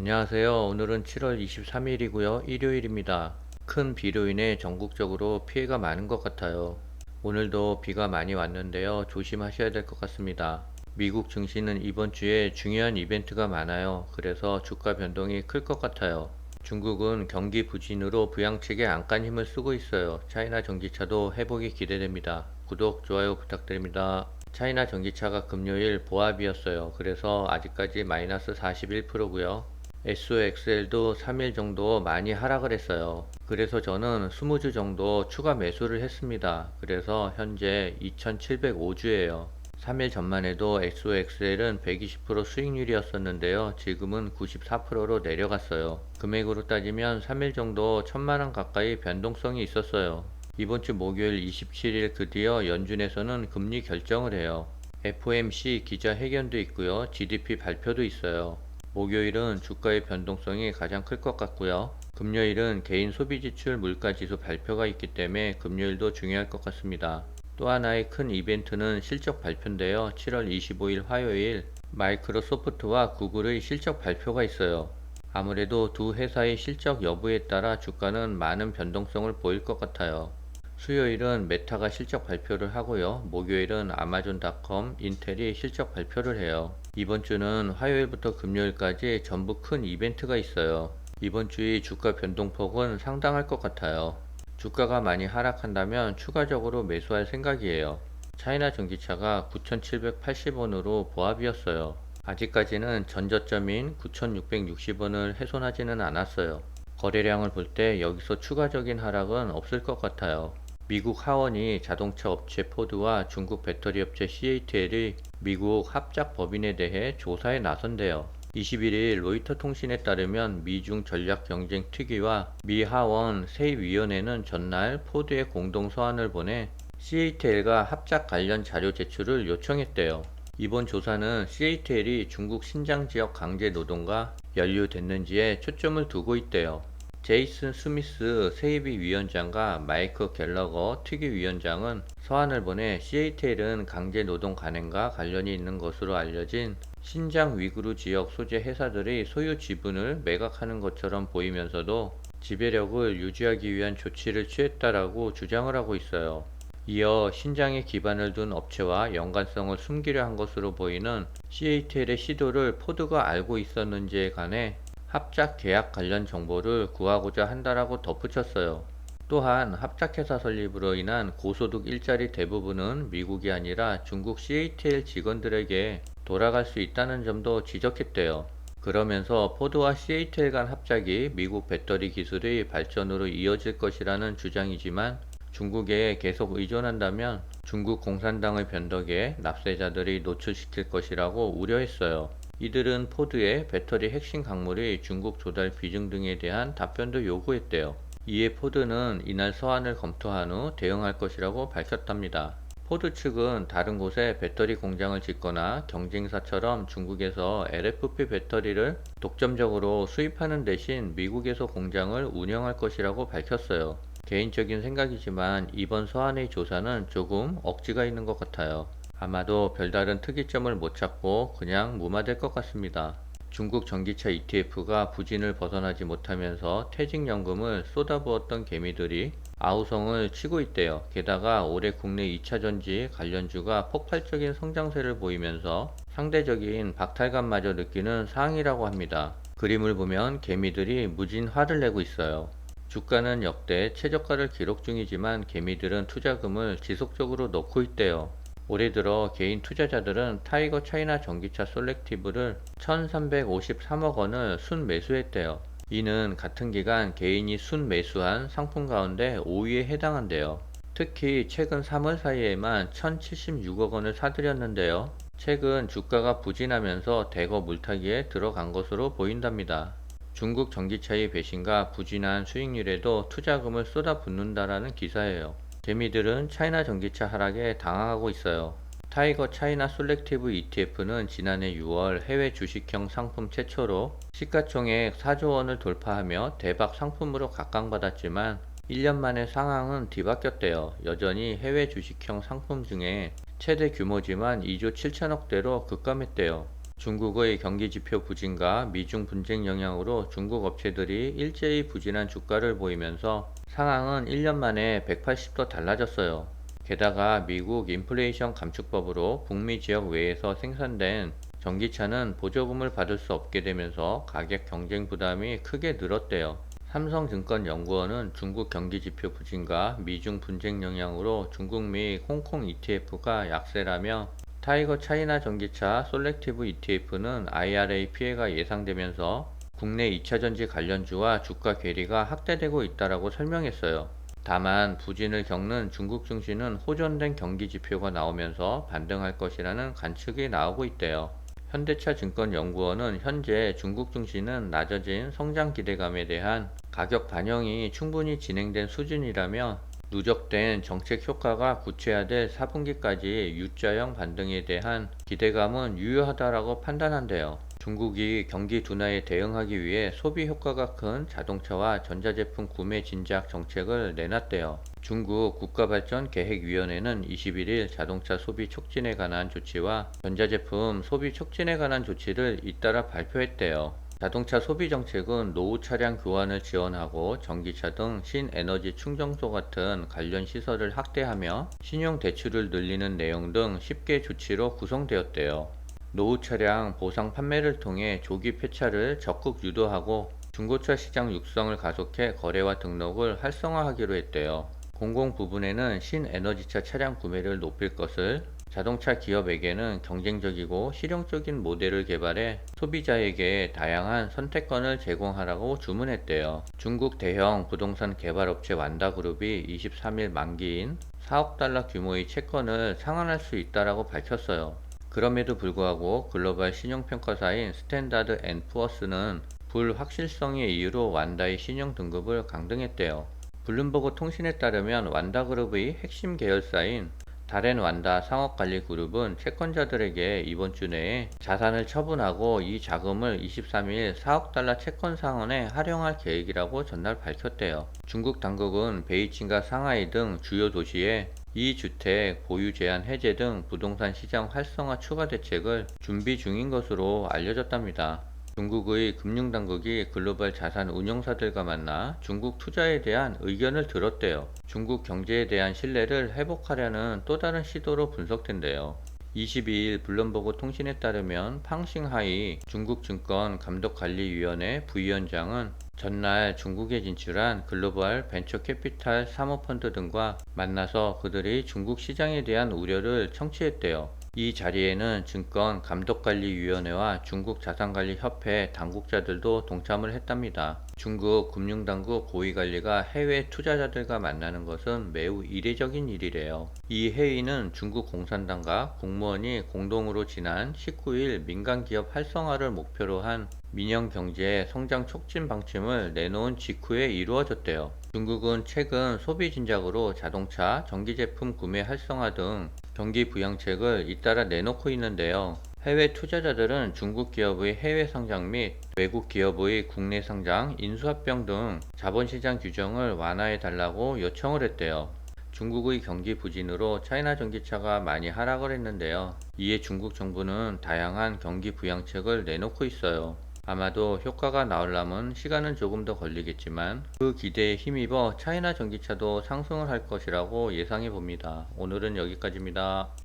안녕하세요. 오늘은 7월 23일이고요. 일요일입니다. 큰 비로 인해 전국적으로 피해가 많은 것 같아요. 오늘도 비가 많이 왔는데요. 조심하셔야 될 것 같습니다. 미국 증시는 이번 주에 중요한 이벤트가 많아요. 그래서 주가 변동이 클 것 같아요. 중국은 경기 부진으로 부양책에 안간 힘을 쓰고 있어요. 차이나 전기차도 회복이 기대됩니다. 구독, 좋아요 부탁드립니다. 차이나 전기차가 금요일 보합이었어요. 그래서 아직까지 마이너스 41%고요. SOXL도 3일 정도 많이 하락을 했어요. 그래서 저는 20주 정도 추가 매수를 했습니다. 그래서 현재 2705주예요. 3일 전만 해도 SOXL은 120% 수익률이었었는데요. 지금은 94%로 내려갔어요. 금액으로 따지면 3일 정도 1000만원 가까이 변동성이 있었어요. 이번 주 목요일 27일 드디어 연준에서는 금리 결정을 해요. FOMC 기자회견도 있고요. GDP 발표도 있어요. 목요일은 주가의 변동성이 가장 클 것 같고요. 금요일은 개인 소비지출 물가지수 발표가 있기 때문에 금요일도 중요할 것 같습니다. 또 하나의 큰 이벤트는 실적 발표인데요. 7월 25일 화요일 마이크로소프트와 구글의 실적 발표가 있어요. 아무래도 두 회사의 실적 여부에 따라 주가는 많은 변동성을 보일 것 같아요. 수요일은 메타가 실적 발표를 하고요. 목요일은 아마존닷컴, 인텔이 실적 발표를 해요. 이번 주는 화요일부터 금요일까지 전부 큰 이벤트가 있어요. 이번 주의 주가 변동폭은 상당할 것 같아요. 주가가 많이 하락한다면 추가적으로 매수할 생각이에요. 차이나 전기차가 9,780원으로 보합이었어요. 아직까지는 전저점인 9,660원을 훼손하지는 않았어요. 거래량을 볼 때 여기서 추가적인 하락은 없을 것 같아요. 미국 하원이 자동차 업체 포드와 중국 배터리 업체 CATL의 미국 합작 법인에 대해 조사에 나선대요. 21일 로이터 통신에 따르면 미중 전략 경쟁 특위와 미 하원 세위원회는 전날 포드에 공동 서한을 보내 CATL과 합작 관련 자료 제출을 요청했대요. 이번 조사는 CATL이 중국 신장 지역 강제 노동과 연루됐는지에 초점을 두고 있대요. 제이슨 스미스 세이비 위원장과 마이크 갤러거 특위위원장은 서한을 보내 CATL은 강제 노동 관행과 관련이 있는 것으로 알려진 신장 위구르 지역 소재 회사들의 소유 지분을 매각하는 것처럼 보이면서도 지배력을 유지하기 위한 조치를 취했다라고 주장을 하고 있어요. 이어 신장에 기반을 둔 업체와 연관성을 숨기려 한 것으로 보이는 CATL의 시도를 포드가 알고 있었는지에 관해 합작 계약 관련 정보를 구하고자 한다라고 덧붙였어요. 또한 합작회사 설립으로 인한 고소득 일자리 대부분은 미국이 아니라 중국 CATL 직원들에게 돌아갈 수 있다는 점도 지적했대요. 그러면서 포드와 CATL 간 합작이 미국 배터리 기술의 발전으로 이어질 것이라는 주장이지만 중국에 계속 의존한다면 중국 공산당의 변덕에 납세자들이 노출시킬 것이라고 우려했어요. 이들은 포드의 배터리 핵심 광물의 중국 조달 비중 등에 대한 답변도 요구했대요. 이에 포드는 이날 서한을 검토한 후 대응할 것이라고 밝혔답니다. 포드 측은 다른 곳에 배터리 공장을 짓거나 경쟁사처럼 중국에서 LFP 배터리를 독점적으로 수입하는 대신 미국에서 공장을 운영할 것이라고 밝혔어요. 개인적인 생각이지만 이번 서한의 조사는 조금 억지가 있는 것 같아요. 아마도 별다른 특이점을 못 찾고 그냥 무마될 것 같습니다. 중국 전기차 ETF가 부진을 벗어나지 못하면서 퇴직연금을 쏟아부었던 개미들이 아우성을 치고 있대요. 게다가 올해 국내 2차전지 관련주가 폭발적인 성장세를 보이면서 상대적인 박탈감마저 느끼는 상황이라고 합니다. 그림을 보면 개미들이 무진 화를 내고 있어요. 주가는 역대 최저가를 기록 중이지만 개미들은 투자금을 지속적으로 넣고 있대요. 올해 들어 개인 투자자들은 타이거 차이나 전기차 솔렉티브를 1353억 원을 순매수했대요. 이는 같은 기간 개인이 순매수한 상품 가운데 5위에 해당한대요. 특히 최근 3월 사이에만 1076억 원을 사들였는데요. 최근 주가가 부진하면서 대거 물타기에 들어간 것으로 보인답니다. 중국 전기차의 배신과 부진한 수익률에도 투자금을 쏟아붓는다라는 기사예요. 개미들은 차이나 전기차 하락에 당황하고 있어요. 타이거 차이나 솔렉티브 ETF는 지난해 6월 해외 주식형 상품 최초로 시가총액 4조 원을 돌파하며 대박 상품으로 각광받았지만 1년 만에 상황은 뒤바뀌었대요. 여전히 해외 주식형 상품 중에 최대 규모지만 2조 7천억대로 급감했대요. 중국의 경기지표 부진과 미중 분쟁 영향으로 중국 업체들이 일제히 부진한 주가를 보이면서 상황은 1년 만에 180도 달라졌어요. 게다가 미국 인플레이션 감축법으로 북미 지역 외에서 생산된 전기차는 보조금을 받을 수 없게 되면서 가격 경쟁 부담이 크게 늘었대요. 삼성증권연구원은 중국 경기지표 부진과 미중 분쟁 영향으로 중국 및 홍콩 ETF가 약세라며 타이거 차이나 전기차 솔렉티브 ETF는 IRA 피해가 예상되면서 국내 2차전지 관련주와 주가 괴리가 확대되고 있다고 설명했어요. 다만 부진을 겪는 중국 증시는 호전된 경기 지표가 나오면서 반등할 것이라는 관측이 나오고 있대요. 현대차증권연구원은 현재 중국 증시는 낮아진 성장 기대감에 대한 가격 반영이 충분히 진행된 수준이라며 누적된 정책 효과가 구체화될 4분기까지 U자형 반등에 대한 기대감은 유효하다고 판단한대요. 중국이 경기 둔화에 대응하기 위해 소비 효과가 큰 자동차와 전자제품 구매 진작 정책을 내놨대요. 중국 국가발전계획위원회는 21일 자동차 소비 촉진에 관한 조치와 전자제품 소비 촉진에 관한 조치를 잇따라 발표했대요. 자동차 소비 정책은 노후 차량 교환을 지원하고 전기차 등 신에너지 충전소 같은 관련 시설을 확대하며 신용 대출을 늘리는 내용 등 10개 조치로 구성되었대요. 노후 차량 보상 판매를 통해 조기 폐차를 적극 유도하고 중고차 시장 육성을 가속해 거래와 등록을 활성화하기로 했대요. 공공 부분에는 신에너지차 차량 구매를 높일 것을, 자동차 기업에게는 경쟁적이고 실용적인 모델을 개발해 소비자에게 다양한 선택권을 제공하라고 주문했대요. 중국 대형 부동산 개발업체 완다그룹이 23일 만기인 4억 달러 규모의 채권을 상환할 수 있다고 밝혔어요. 그럼에도 불구하고 글로벌 신용평가사인 스탠다드 앤 푸어스는 불확실성의 이유로 완다의 신용 등급을 강등했대요. 블룸버그 통신에 따르면 완다그룹의 핵심 계열사인 다렌완다 상업관리그룹은 채권자들에게 이번 주 내에 자산을 처분하고 이 자금을 23일 4억 달러 채권 상환에 활용할 계획이라고 전날 밝혔대요. 중국 당국은 베이징과 상하이 등 주요 도시에 2주택 보유 제한 해제 등 부동산 시장 활성화 추가 대책을 준비 중인 것으로 알려졌답니다. 중국의 금융당국이 글로벌 자산 운용사들과 만나 중국 투자에 대한 의견을 들었대요. 중국 경제에 대한 신뢰를 회복하려는 또 다른 시도로 분석된대요. 22일 블룸버그 통신에 따르면 팡싱하이 중국증권감독관리위원회 부위원장은 전날 중국에 진출한 글로벌 벤처 캐피탈 사모펀드 등과 만나서 그들이 중국 시장에 대한 우려를 청취했대요. 이 자리에는 증권감독관리위원회와 중국자산관리협회 당국자들도 동참을 했답니다. 중국 금융당국 고위관리가 해외 투자자들과 만나는 것은 매우 이례적인 일이래요. 이 회의는 중국 공산당과 공무원이 공동으로 지난 19일 민간기업 활성화를 목표로 한 민영경제 성장 촉진 방침을 내놓은 직후에 이루어졌대요. 중국은 최근 소비 진작으로 자동차, 전기제품 구매 활성화 등 경기 부양책을 잇따라 내놓고 있는데요. 해외 투자자들은 중국 기업의 해외 상장 및 외국 기업의 국내 상장, 인수합병 등 자본시장 규정을 완화해 달라고 요청을 했대요. 중국의 경기 부진으로 차이나 전기차가 많이 하락을 했는데요. 이에 중국 정부는 다양한 경기 부양책을 내놓고 있어요. 아마도 효과가 나오려면 시간은 조금 더 걸리겠지만 그 기대에 힘입어 차이나 전기차도 상승을 할 것이라고 예상해 봅니다. 오늘은 여기까지입니다.